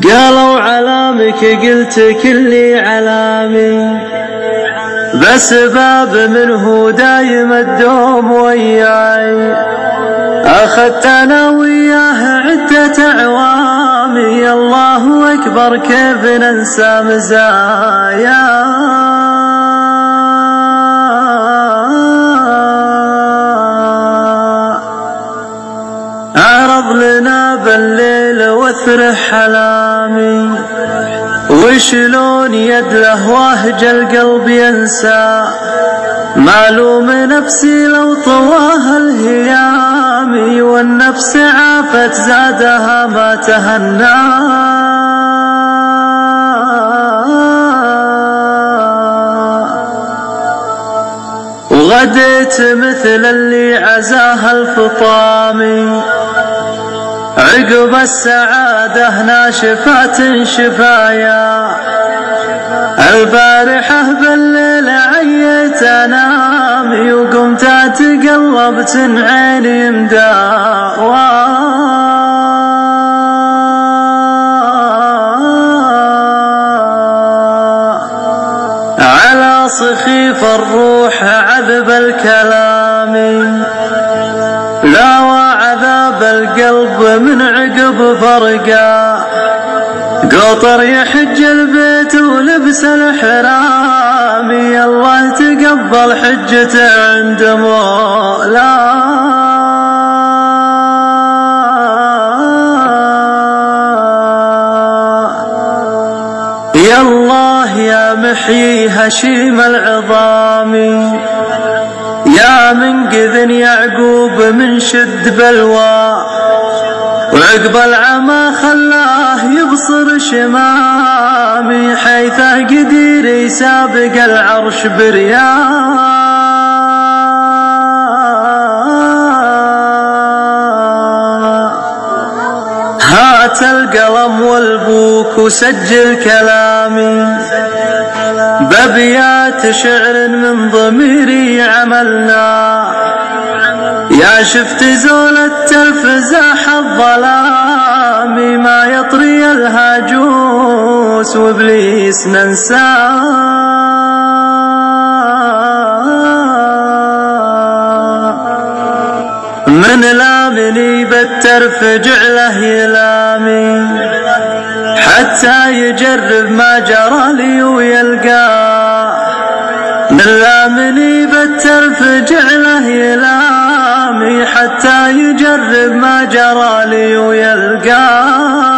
قالوا علامك قلت كلي علامي، بسباب منه دايم الدوم وياي، أخذت أنا وياه عدة أعوامي، الله أكبر كيف ننسى مزايا. عرض لنا بالليل واثر حلامي، وشلون يد له واهج القلب ينسى، معلوم نفسي لو طواها الهيامي، والنفس عافت زادها ما تهنى. وغديت مثل اللي عزاها الفطامي، عقب السعادة ناشفات شفايا، البارحة بالليل عيت أنامي، وقمت تقلبت عيني مداوى. على صخيف الروح عذب الكلام، لا وعذاب القلب من عقب فرقا، قطر يحج البيت ولبس الحرام، الله تقبل حجته عند مولاه. يا الله يا محيي هشيم العظام، يا منقذ يعقوب من شد بلوى، وعقب العمى خلاه يبصر شمامي، حيثه قدير يسابق العرش برياه. هات القلم والبوك وسجل كلامي، بأبيات شعر من ضميري عملنا، يا شفت زول التلفزاح الظلامي، ما يطري الهاجوس وابليس ننساه. من لامني بالترف جعله يلامي، حتى يجرب ما جرى لي ويلقاه، من لامني بالترف جعله يلامي، حتى يجرب ما جرى لي ويلقاه.